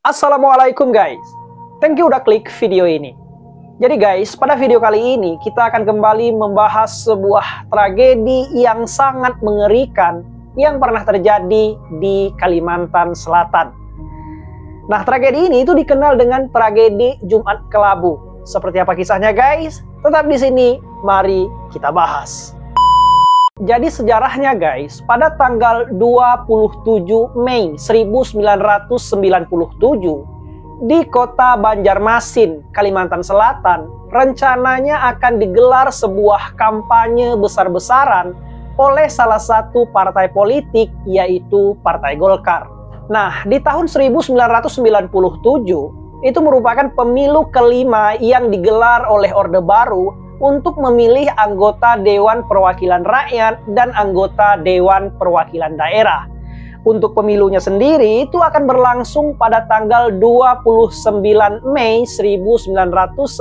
Assalamualaikum guys, thank you udah klik video ini. Jadi guys, pada video kali ini kita akan kembali membahas sebuah tragedi yang sangat mengerikan yang pernah terjadi di Kalimantan Selatan. Nah, tragedi ini itu dikenal dengan tragedi Jumat Kelabu. Seperti apa kisahnya guys? Tetap di sini, mari kita bahas. Jadi sejarahnya guys, pada tanggal 27 Mei 1997 di kota Banjarmasin, Kalimantan Selatan, rencananya akan digelar sebuah kampanye besar-besaran oleh salah satu partai politik, yaitu Partai Golkar. Nah, di tahun 1997 itu merupakan pemilu kelima yang digelar oleh Orde Baru untuk memilih anggota Dewan Perwakilan Rakyat dan anggota Dewan Perwakilan Daerah. Untuk pemilunya sendiri itu akan berlangsung pada tanggal 29 Mei 1997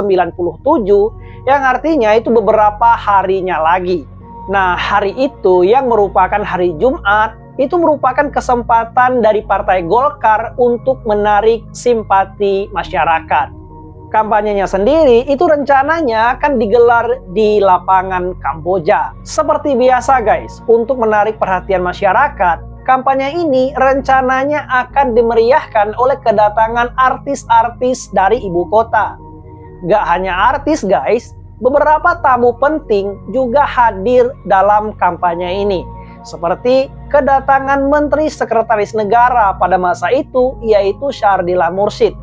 yang artinya itu beberapa harinya lagi. Nah, hari itu yang merupakan hari Jumat itu merupakan kesempatan dari Partai Golkar untuk menarik simpati masyarakat. Kampanyenya sendiri itu rencananya akan digelar di lapangan Kamboja. Seperti biasa guys, untuk menarik perhatian masyarakat, kampanye ini rencananya akan dimeriahkan oleh kedatangan artis-artis dari ibu kota. Gak hanya artis guys, beberapa tamu penting juga hadir dalam kampanye ini. Seperti kedatangan Menteri Sekretaris Negara pada masa itu, yaitu Syardila Mursyid.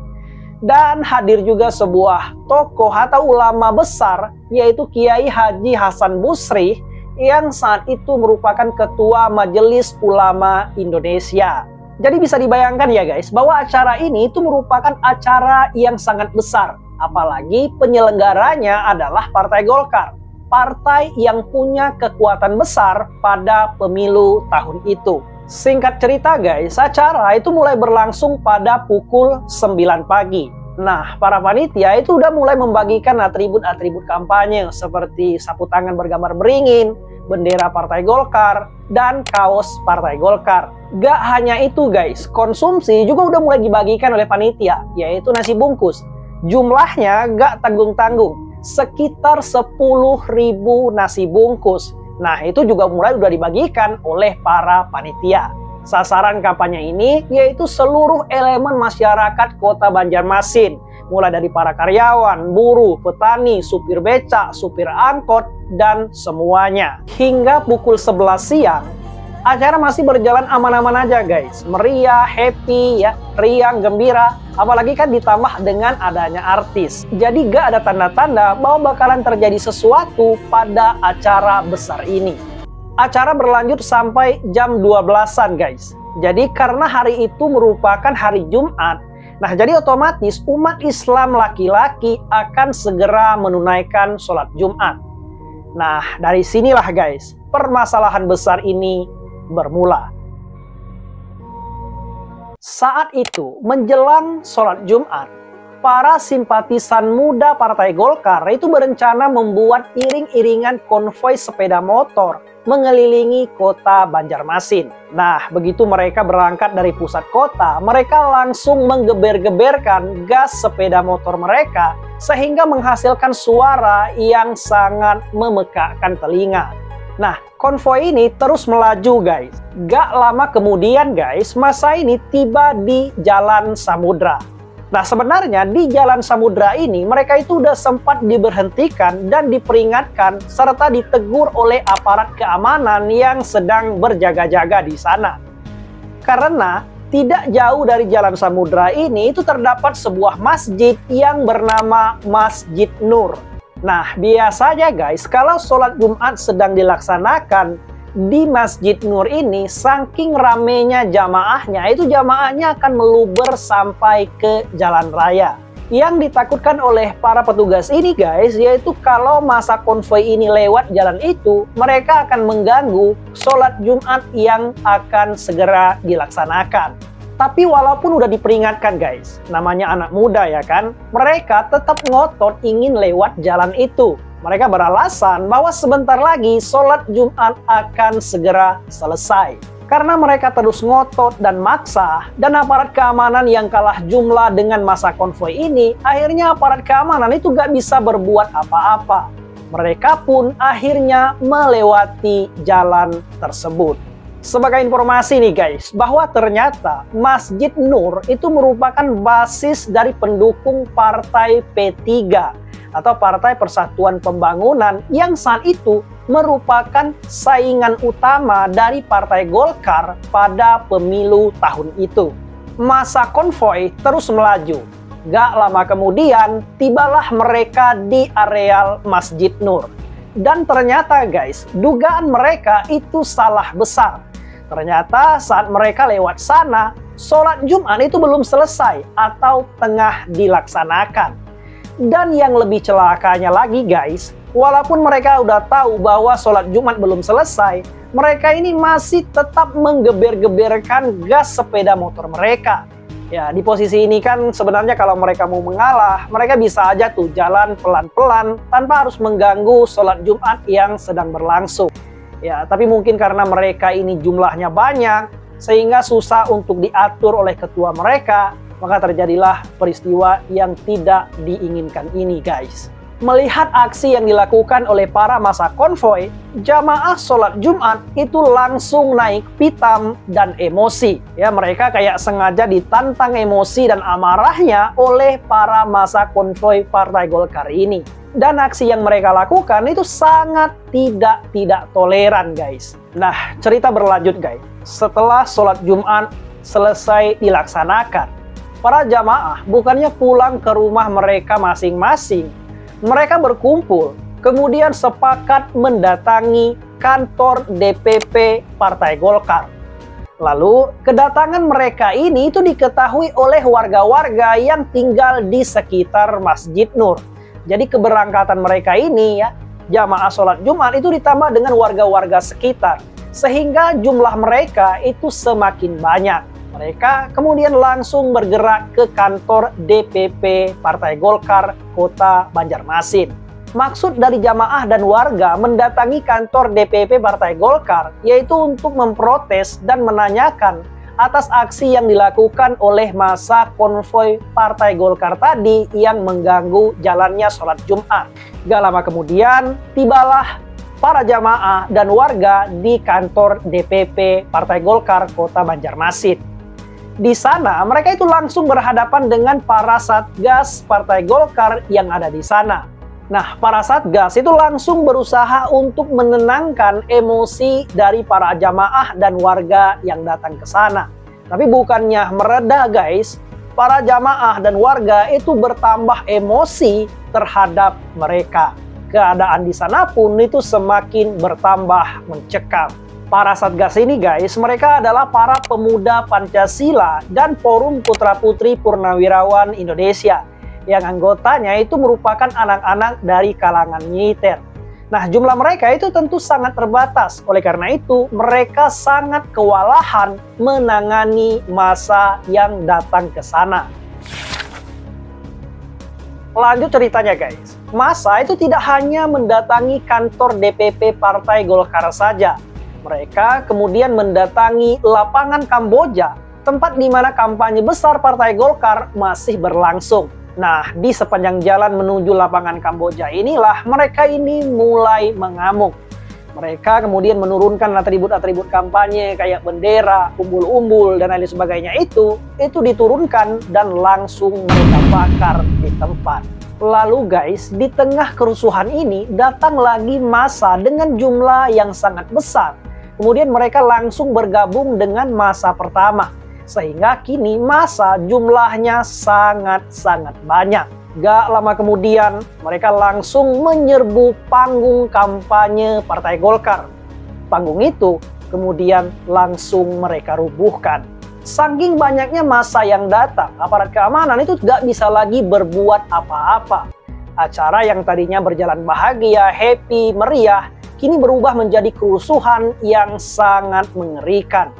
Dan hadir juga sebuah tokoh atau ulama besar, yaitu Kiai Haji Hasan Busri, yang saat itu merupakan Ketua Majelis Ulama Indonesia. Jadi bisa dibayangkan ya guys, bahwa acara ini itu merupakan acara yang sangat besar. Apalagi penyelenggaranya adalah Partai Golkar, partai yang punya kekuatan besar pada pemilu tahun itu. Singkat cerita guys, acara itu mulai berlangsung pada pukul 9 pagi. Nah, para panitia itu udah mulai membagikan atribut-atribut kampanye seperti sapu tangan bergambar beringin, bendera Partai Golkar, dan kaos Partai Golkar. Gak hanya itu guys, konsumsi juga udah mulai dibagikan oleh panitia, yaitu nasi bungkus. Jumlahnya gak tanggung-tanggung, sekitar 10.000 nasi bungkus. Nah, itu juga mulai udah dibagikan oleh para panitia. Sasaran kampanye ini yaitu seluruh elemen masyarakat kota Banjarmasin, mulai dari para karyawan, buruh, petani, supir becak, supir angkot, dan semuanya. Hingga pukul 11 siang, acara masih berjalan aman-aman aja guys. Meriah, happy, ya, riang, gembira. Apalagi kan ditambah dengan adanya artis. Jadi gak ada tanda-tanda bahwa bakalan terjadi sesuatu pada acara besar ini. Acara berlanjut sampai jam 12-an guys. Jadi karena hari itu merupakan hari Jumat, nah jadi otomatis umat Islam laki-laki akan segera menunaikan sholat Jumat. Nah dari sinilah guys, permasalahan besar ini bermula. Saat itu, menjelang sholat Jumat, para simpatisan muda Partai Golkar itu berencana membuat iring-iringan konvoi sepeda motor mengelilingi kota Banjarmasin. Nah, begitu mereka berangkat dari pusat kota, mereka langsung menggeber-geberkan gas sepeda motor mereka sehingga menghasilkan suara yang sangat memekakkan telinga. Nah, konvoi ini terus melaju guys. Gak lama kemudian guys, masa ini tiba di Jalan Samudra. Nah, sebenarnya di Jalan Samudra ini mereka itu udah sempat diberhentikan dan diperingatkan serta ditegur oleh aparat keamanan yang sedang berjaga-jaga di sana. Karena tidak jauh dari Jalan Samudra ini itu terdapat sebuah masjid yang bernama Masjid Nur. Nah, biasanya guys, kalau sholat Jumat sedang dilaksanakan di Masjid Nur ini, saking ramenya jamaahnya, itu jamaahnya akan meluber sampai ke jalan raya. Yang ditakutkan oleh para petugas ini guys, yaitu kalau masa konvoi ini lewat jalan itu, mereka akan mengganggu sholat Jumat yang akan segera dilaksanakan. Tapi walaupun udah diperingatkan guys, namanya anak muda ya kan, mereka tetap ngotot ingin lewat jalan itu. Mereka beralasan bahwa sebentar lagi sholat Jumat akan segera selesai. Karena mereka terus ngotot dan maksa, dan aparat keamanan yang kalah jumlah dengan massa konvoi ini, akhirnya aparat keamanan itu gak bisa berbuat apa-apa. Mereka pun akhirnya melewati jalan tersebut. Sebagai informasi nih guys, bahwa ternyata Masjid Nur itu merupakan basis dari pendukung Partai P3 atau Partai Persatuan Pembangunan yang saat itu merupakan saingan utama dari Partai Golkar pada pemilu tahun itu. Massa konvoi terus melaju. Gak lama kemudian, tibalah mereka di areal Masjid Nur. Dan ternyata guys, dugaan mereka itu salah besar. Ternyata saat mereka lewat sana, sholat Jumat itu belum selesai atau tengah dilaksanakan. Dan yang lebih celakanya lagi guys, walaupun mereka udah tahu bahwa sholat Jumat belum selesai, mereka ini masih tetap menggeber-geberkan gas sepeda motor mereka. Ya, di posisi ini kan sebenarnya kalau mereka mau mengalah, mereka bisa aja tuh jalan pelan-pelan tanpa harus mengganggu sholat Jumat yang sedang berlangsung. Ya, tapi mungkin karena mereka ini jumlahnya banyak, sehingga susah untuk diatur oleh ketua mereka, maka terjadilah peristiwa yang tidak diinginkan ini guys. Melihat aksi yang dilakukan oleh para massa konvoi, jamaah sholat Jumat itu langsung naik pitam dan emosi. Ya, mereka kayak sengaja ditantang emosi dan amarahnya oleh para massa konvoi Partai Golkar ini. Dan aksi yang mereka lakukan itu sangat tidak toleran guys. Nah, cerita berlanjut guys. Setelah sholat Jumat selesai dilaksanakan, para jamaah bukannya pulang ke rumah mereka masing-masing. Mereka berkumpul, kemudian sepakat mendatangi kantor DPP Partai Golkar. Lalu, kedatangan mereka ini itu diketahui oleh warga-warga yang tinggal di sekitar Masjid Nur. Jadi keberangkatan mereka ini ya, jamaah sholat Jumat itu ditambah dengan warga-warga sekitar. Sehingga jumlah mereka itu semakin banyak. Mereka kemudian langsung bergerak ke kantor DPP Partai Golkar Kota Banjarmasin. Maksud dari jamaah dan warga mendatangi kantor DPP Partai Golkar yaitu untuk memprotes dan menanyakan atas aksi yang dilakukan oleh massa konvoi Partai Golkar tadi yang mengganggu jalannya sholat Jumat. Gak lama kemudian, tibalah para jamaah dan warga di kantor DPP Partai Golkar Kota Banjarmasin. Di sana, mereka itu langsung berhadapan dengan para satgas Partai Golkar yang ada di sana. Nah, para satgas itu langsung berusaha untuk menenangkan emosi dari para jamaah dan warga yang datang ke sana. Tapi bukannya mereda guys, para jamaah dan warga itu bertambah emosi terhadap mereka. Keadaan di sana pun itu semakin bertambah mencekam. Para satgas ini guys, mereka adalah para pemuda Pancasila dan Forum Putra-Putri Purnawirawan Indonesia, yang anggotanya itu merupakan anak-anak dari kalangan militer. Nah, jumlah mereka itu tentu sangat terbatas. Oleh karena itu, mereka sangat kewalahan menangani massa yang datang ke sana. Lanjut ceritanya guys. Massa itu tidak hanya mendatangi kantor DPP Partai Golkar saja. Mereka kemudian mendatangi lapangan Kamboja, tempat di mana kampanye besar Partai Golkar masih berlangsung. Nah, di sepanjang jalan menuju lapangan Kamboja inilah mereka ini mulai mengamuk. Mereka kemudian menurunkan atribut-atribut kampanye kayak bendera, umbul-umbul, dan lain sebagainya itu diturunkan dan langsung mereka bakar di tempat. Lalu guys, di tengah kerusuhan ini datang lagi massa dengan jumlah yang sangat besar. Kemudian mereka langsung bergabung dengan massa pertama. Sehingga kini massa jumlahnya sangat-sangat banyak. Gak lama kemudian mereka langsung menyerbu panggung kampanye Partai Golkar. Panggung itu kemudian langsung mereka rubuhkan. Saking banyaknya massa yang datang, aparat keamanan itu gak bisa lagi berbuat apa-apa. Acara yang tadinya berjalan bahagia, happy, meriah, kini berubah menjadi kerusuhan yang sangat mengerikan.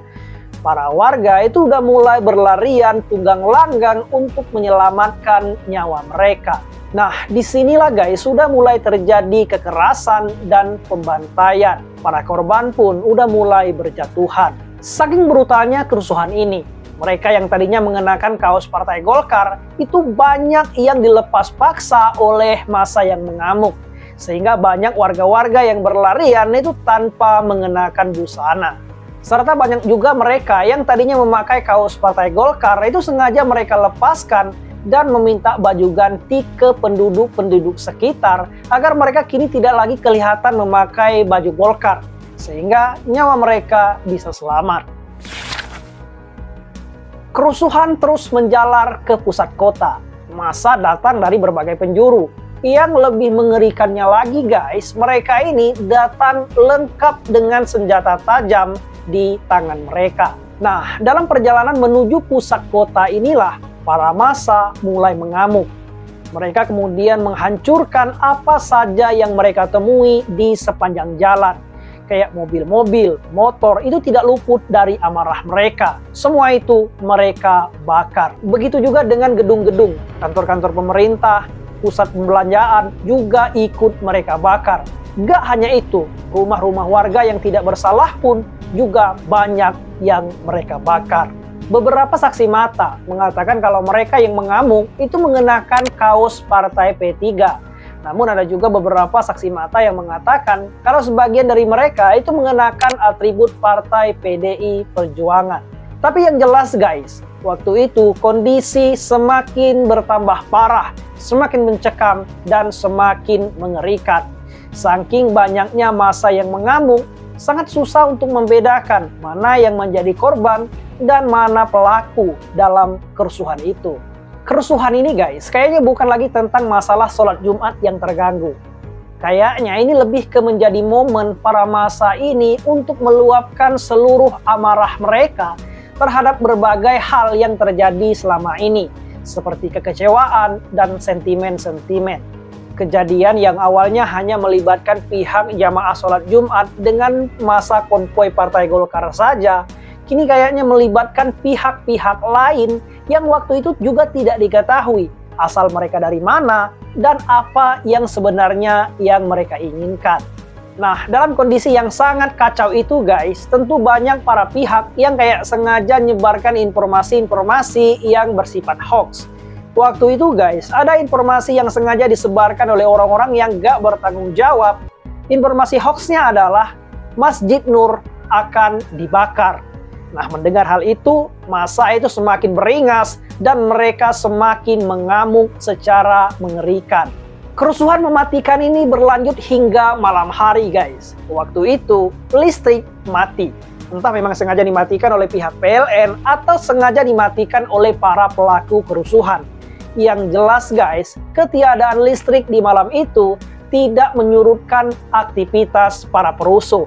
Para warga itu udah mulai berlarian tunggang langgang untuk menyelamatkan nyawa mereka. Nah, disinilah guys sudah mulai terjadi kekerasan dan pembantaian. Para korban pun udah mulai berjatuhan. Saking brutalnya kerusuhan ini, mereka yang tadinya mengenakan kaos Partai Golkar itu banyak yang dilepas paksa oleh massa yang mengamuk. Sehingga banyak warga-warga yang berlarian itu tanpa mengenakan busana. Serta banyak juga mereka yang tadinya memakai kaos Partai Golkar itu sengaja mereka lepaskan dan meminta baju ganti ke penduduk-penduduk sekitar agar mereka kini tidak lagi kelihatan memakai baju Golkar, sehingga nyawa mereka bisa selamat. Kerusuhan terus menjalar ke pusat kota. Massa datang dari berbagai penjuru. Yang lebih mengerikannya lagi guys, mereka ini datang lengkap dengan senjata tajam di tangan mereka. Nah, dalam perjalanan menuju pusat kota inilah para massa mulai mengamuk. Mereka kemudian menghancurkan apa saja yang mereka temui di sepanjang jalan. Kayak mobil-mobil, motor, itu tidak luput dari amarah mereka. Semua itu mereka bakar. Begitu juga dengan gedung-gedung, kantor-kantor pemerintah, pusat pembelanjaan juga ikut mereka bakar. Gak hanya itu, rumah-rumah warga yang tidak bersalah pun juga banyak yang mereka bakar. Beberapa saksi mata mengatakan kalau mereka yang mengamuk itu mengenakan kaos partai P3. Namun ada juga beberapa saksi mata yang mengatakan kalau sebagian dari mereka itu mengenakan atribut partai PDI Perjuangan. Tapi yang jelas guys, waktu itu kondisi semakin bertambah parah, semakin mencekam dan semakin mengerikan. Saking banyaknya massa yang mengamuk, sangat susah untuk membedakan mana yang menjadi korban dan mana pelaku dalam kerusuhan itu. Kerusuhan ini guys, kayaknya bukan lagi tentang masalah sholat Jumat yang terganggu. Kayaknya ini lebih ke menjadi momen para massa ini untuk meluapkan seluruh amarah mereka terhadap berbagai hal yang terjadi selama ini, seperti kekecewaan dan sentimen-sentimen. Kejadian yang awalnya hanya melibatkan pihak jamaah sholat Jumat dengan massa konvoi Partai Golkar saja, kini kayaknya melibatkan pihak-pihak lain yang waktu itu juga tidak diketahui asal mereka dari mana dan apa yang sebenarnya yang mereka inginkan. Nah, dalam kondisi yang sangat kacau itu guys, tentu banyak para pihak yang kayak sengaja nyebarkan informasi-informasi yang bersifat hoax. Waktu itu guys, ada informasi yang sengaja disebarkan oleh orang-orang yang gak bertanggung jawab. Informasi hoaxnya adalah Masjid Nur akan dibakar. Nah, mendengar hal itu, massa itu semakin beringas dan mereka semakin mengamuk secara mengerikan. Kerusuhan mematikan ini berlanjut hingga malam hari guys. Waktu itu listrik mati. Entah memang sengaja dimatikan oleh pihak PLN atau sengaja dimatikan oleh para pelaku kerusuhan. Yang jelas guys, ketiadaan listrik di malam itu tidak menyurutkan aktivitas para perusuh.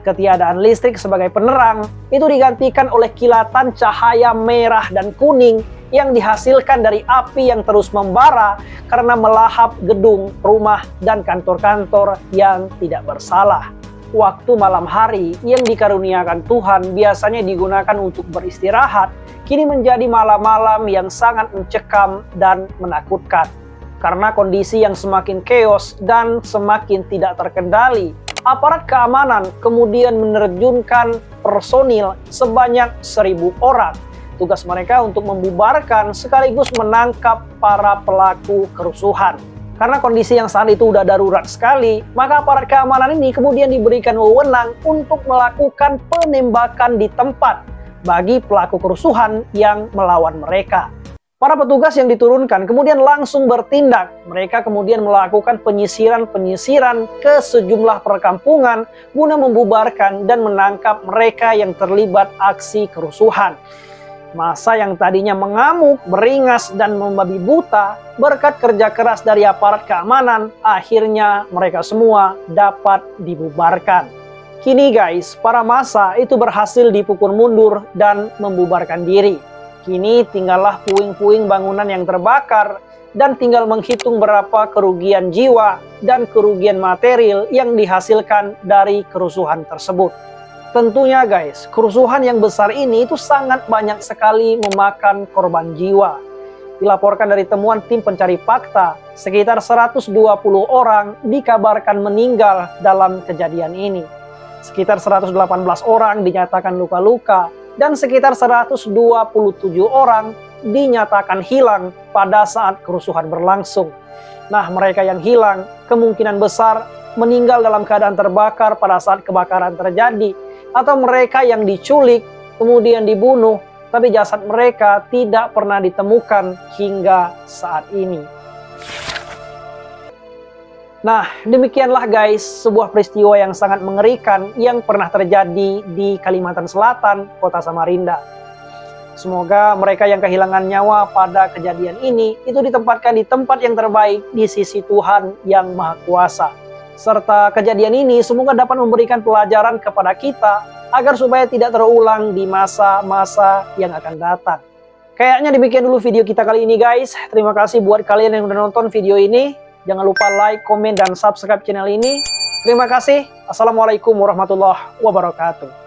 Ketiadaan listrik sebagai penerang itu digantikan oleh kilatan cahaya merah dan kuning yang dihasilkan dari api yang terus membara karena melahap gedung, rumah, dan kantor-kantor yang tidak bersalah. Waktu malam hari yang dikaruniakan Tuhan biasanya digunakan untuk beristirahat, kini menjadi malam-malam yang sangat mencekam dan menakutkan. Karena kondisi yang semakin chaos dan semakin tidak terkendali, aparat keamanan kemudian menerjunkan personil sebanyak 1.000 orang. Tugas mereka untuk membubarkan sekaligus menangkap para pelaku kerusuhan. Karena kondisi yang saat itu udah darurat sekali, maka aparat keamanan ini kemudian diberikan wewenang untuk melakukan penembakan di tempat bagi pelaku kerusuhan yang melawan mereka. Para petugas yang diturunkan kemudian langsung bertindak. Mereka kemudian melakukan penyisiran ke sejumlah perkampungan guna membubarkan dan menangkap mereka yang terlibat aksi kerusuhan. Massa yang tadinya mengamuk, beringas, dan membabi buta berkat kerja keras dari aparat keamanan, akhirnya mereka semua dapat dibubarkan. Kini guys, para massa itu berhasil dipukul mundur dan membubarkan diri. Kini tinggallah puing-puing bangunan yang terbakar dan tinggal menghitung berapa kerugian jiwa dan kerugian material yang dihasilkan dari kerusuhan tersebut. Tentunya guys, kerusuhan yang besar ini itu sangat banyak sekali memakan korban jiwa. Dilaporkan dari temuan tim pencari fakta, sekitar 120 orang dikabarkan meninggal dalam kejadian ini. Sekitar 118 orang dinyatakan luka-luka dan sekitar 127 orang dinyatakan hilang pada saat kerusuhan berlangsung. Nah, mereka yang hilang kemungkinan besar meninggal dalam keadaan terbakar pada saat kebakaran terjadi, atau mereka yang diculik kemudian dibunuh, tapi jasad mereka tidak pernah ditemukan hingga saat ini. Nah, demikianlah guys, sebuah peristiwa yang sangat mengerikan yang pernah terjadi di Kalimantan Selatan, kota Samarinda. Semoga mereka yang kehilangan nyawa pada kejadian ini itu ditempatkan di tempat yang terbaik di sisi Tuhan yang Maha Kuasa. Serta kejadian ini semoga dapat memberikan pelajaran kepada kita agar supaya tidak terulang di masa-masa yang akan datang. Kayaknya demikian dulu video kita kali ini guys. Terima kasih buat kalian yang udah nonton video ini. Jangan lupa like, komen, dan subscribe channel ini. Terima kasih. Assalamualaikum warahmatullahi wabarakatuh.